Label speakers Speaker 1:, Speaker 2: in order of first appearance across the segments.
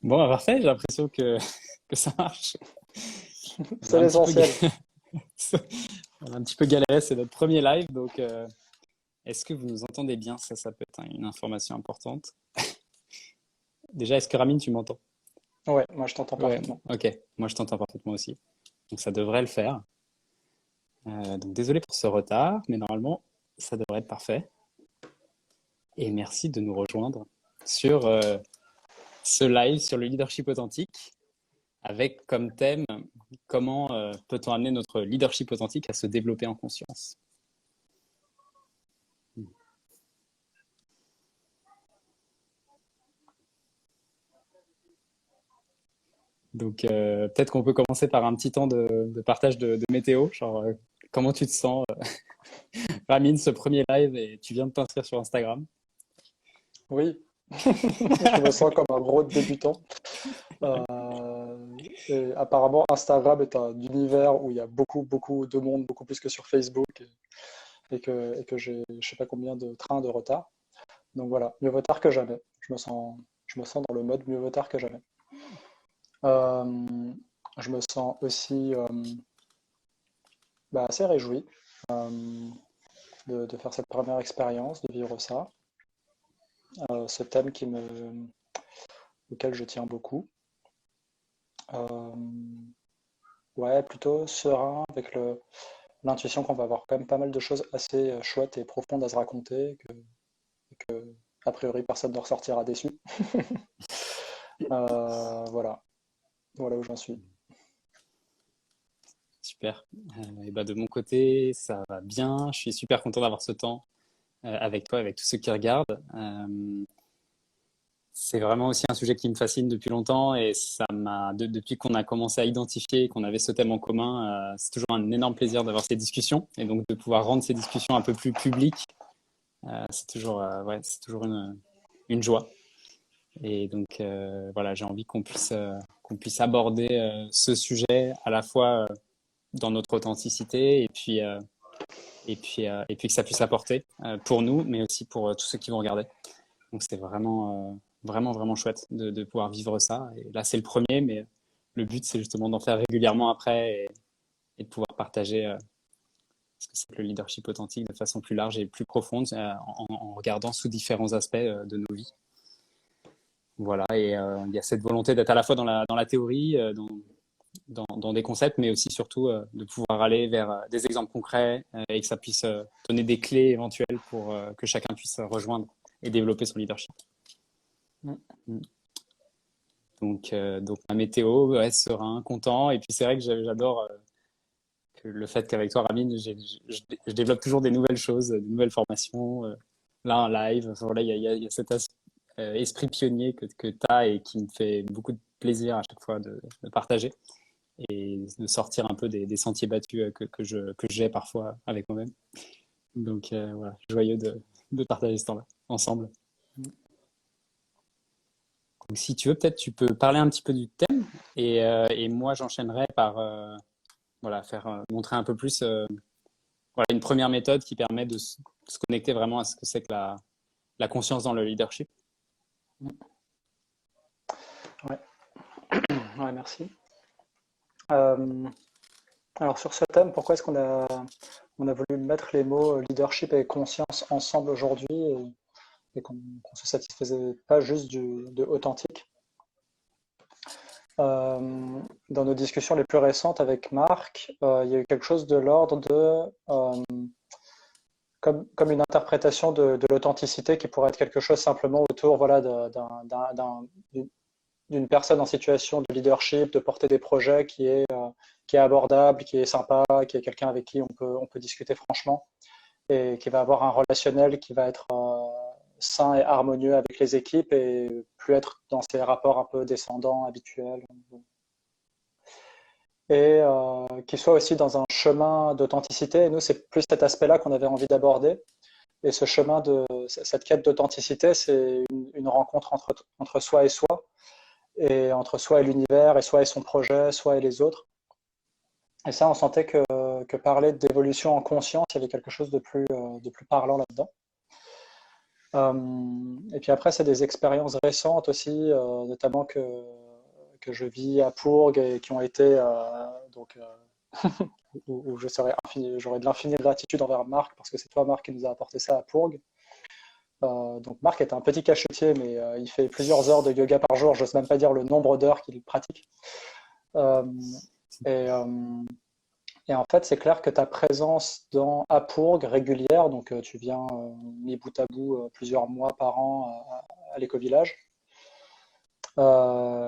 Speaker 1: Bon, bah, parfait, j'ai l'impression que ça marche. On a
Speaker 2: C'est
Speaker 1: un petit peu,
Speaker 2: l'essentiel.
Speaker 1: on a un petit peu galéré, c'est notre premier live, donc est-ce que vous nous entendez bien? Ça peut être une information importante. Déjà, est-ce que Ramine, tu m'entends?
Speaker 2: Ouais, moi je t'entends
Speaker 1: Ouais,
Speaker 2: parfaitement.
Speaker 1: ok, moi je t'entends parfaitement aussi. Donc ça devrait le faire. Donc désolé pour ce retard, mais normalement, ça devrait être parfait. Et merci de nous rejoindre sur ce live sur le leadership authentique, avec comme thème comment peut-on amener notre leadership authentique à se développer en conscience. Donc peut-être qu'on peut commencer par un petit temps de partage de météo, genre comment tu te sens, Ramine, ce premier live et tu viens de t'inscrire sur Instagram.
Speaker 2: Oui, je me sens comme un gros débutant. Et apparemment, Instagram est un univers où il y a beaucoup, beaucoup de monde, beaucoup plus que sur Facebook, et que j'ai je sais pas combien de trains de retard. Donc voilà, mieux vaut tard que jamais. Je me sens dans le mode mieux vaut tard que jamais. Euh, je me sens aussi assez réjoui de faire cette première expérience, de vivre ça. Ce thème auquel je tiens beaucoup. Euh, ouais, plutôt serein avec l'intuition qu'on va avoir quand même pas mal de choses assez chouettes et profondes à se raconter, que a priori personne ne ressortira déçu. Voilà, voilà où j'en suis.
Speaker 1: Super. Et bah de mon côté, ça va bien. Je suis super content d'avoir ce temps avec toi, avec tous ceux qui regardent. C'est vraiment aussi un sujet qui me fascine depuis longtemps et depuis qu'on a commencé à identifier qu'on avait ce thème en commun, c'est toujours un énorme plaisir d'avoir ces discussions et donc de pouvoir rendre ces discussions un peu plus publiques, c'est toujours une joie. Et donc voilà, j'ai envie qu'on puisse aborder ce sujet à la fois dans notre authenticité et puis que ça puisse apporter pour nous, mais aussi pour tous ceux qui vont regarder. Donc c'est vraiment chouette de pouvoir vivre ça. Et là, c'est le premier, mais le but, c'est justement d'en faire régulièrement après et de pouvoir partager ce que c'est que le leadership authentique de façon plus large et plus profonde en regardant sous différents aspects de nos vies. Voilà, et il y a cette volonté d'être à la fois dans la théorie, dans des concepts, mais aussi surtout de pouvoir aller vers des exemples concrets et que ça puisse donner des clés éventuelles pour que chacun puisse rejoindre et développer son leadership.
Speaker 2: Mm.
Speaker 1: Mm. Donc ma météo, ouais, serein, content. Et puis c'est vrai que j'adore que le fait qu'avec toi, Ramine, je développe toujours des nouvelles choses, des nouvelles formations. Là, un live, enfin, voilà, il y a cet esprit pionnier que tu as et qui me fait beaucoup de plaisir à chaque fois de partager et de sortir un peu des sentiers battus que j'ai parfois avec moi-même. Donc voilà, joyeux de partager ce temps-là ensemble. Donc si tu veux, peut-être tu peux parler un petit peu du thème et moi j'enchaînerai par voilà, montrer un peu plus voilà, une première méthode qui permet de se connecter vraiment à ce que c'est que la conscience dans le leadership.
Speaker 2: Ouais, ouais, merci. Euh, alors sur ce thème, pourquoi est-ce qu'on a voulu mettre les mots leadership et conscience ensemble aujourd'hui et qu'on se satisfaisait pas juste de authentique? Dans nos discussions les plus récentes avec Marc, il y a eu quelque chose de l'ordre comme une interprétation de l'authenticité qui pourrait être quelque chose simplement autour voilà, d'une personne en situation de leadership, de porter des projets qui est abordable, qui est sympa, qui est quelqu'un avec qui on peut discuter franchement et qui va avoir un relationnel qui va être sain et harmonieux avec les équipes et plus être dans ces rapports un peu descendants, habituels. Et qui soit aussi dans un chemin d'authenticité. Et nous, c'est plus cet aspect-là qu'on avait envie d'aborder. Et ce chemin cette quête d'authenticité, c'est une rencontre entre soi et entre soi et l'univers, et soi et son projet, soi et les autres. Et ça, on sentait que parler d'évolution en conscience, il y avait quelque chose de plus parlant là-dedans. Et puis après, c'est des expériences récentes aussi, notamment que je vis à Pourgue et qui ont été donc où j'aurais de l'infinie gratitude envers Marc parce que c'est toi Marc qui nous a apporté ça à Pourgue. Donc Marc est un petit cachetier, mais il fait plusieurs heures de yoga par jour. Je n'ose même pas dire le nombre d'heures qu'il pratique. Euh, et, euh, et en fait, c'est clair que ta présence à Pourgue régulière, donc tu viens mis bout à bout plusieurs mois par an à l'éco-village. Euh,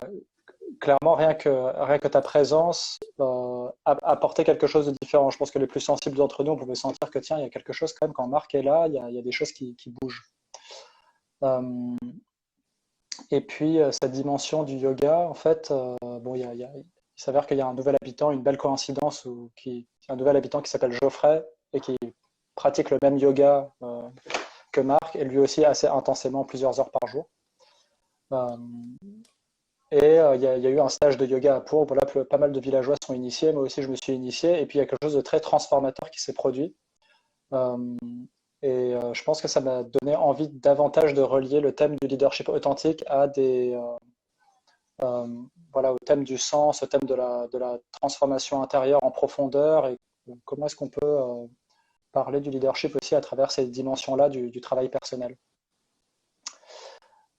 Speaker 2: Clairement, rien que ta présence apportait quelque chose de différent. Je pense que les plus sensibles d'entre nous, on pouvait sentir que tiens, il y a quelque chose quand même quand Marc est là, il y a des choses qui bougent. Euh, et puis cette dimension du yoga, en fait, bon, il s'avère qu'il y a un nouvel habitant, une belle coïncidence, un nouvel habitant qui s'appelle Geoffrey et qui pratique le même yoga que Marc, et lui aussi assez intensément, plusieurs heures par jour. Euh, il y a eu un stage de yoga à Pau. Voilà, pas mal de villageois sont initiés, moi aussi je me suis initié, et puis il y a quelque chose de très transformateur qui s'est produit. Euh, je pense que ça m'a donné envie davantage de relier le thème du leadership authentique à voilà, au thème du sens, au thème de la transformation intérieure en profondeur, et comment est-ce qu'on peut parler du leadership aussi à travers ces dimensions-là du travail personnel.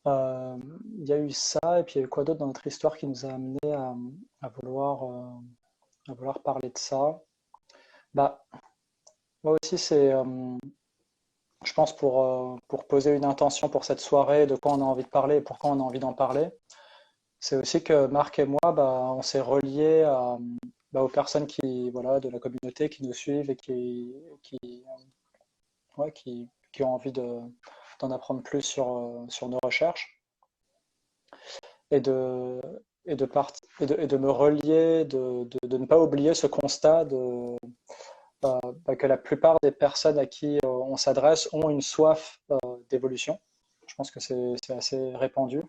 Speaker 2: Euh, il y a eu ça, et puis il y a eu quoi d'autre dans notre histoire qui nous a amené à vouloir parler de ça. Bah, moi aussi, je pense, pour poser une intention pour cette soirée, de quoi on a envie de parler et pourquoi on a envie d'en parler. C'est aussi que Marc et moi, bah, on s'est reliés aux personnes voilà, de la communauté qui nous suivent et ouais, qui ont envie d'en apprendre plus sur nos recherches. Et de, et de me relier, de ne pas oublier ce constat que la plupart des personnes à qui on s'adresse ont une soif d'évolution. Je pense que c'est assez répandu.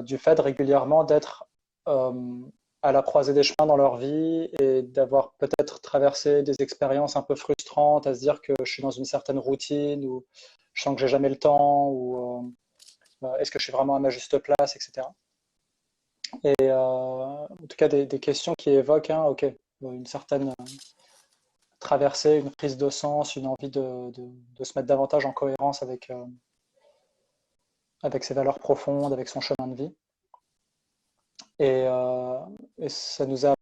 Speaker 2: Du fait régulièrement d'être à la croisée des chemins dans leur vie et d'avoir peut-être traversé des expériences un peu frustrantes, à se dire que je suis dans une certaine routine ou je sens que j'ai jamais le temps ou est-ce que je suis vraiment à ma juste place, etc. Et en tout cas des questions qui évoquent ok, une certaine traversée, une prise de sens, une envie de se mettre davantage en cohérence avec ses valeurs profondes, avec son chemin de vie. Et ça nous a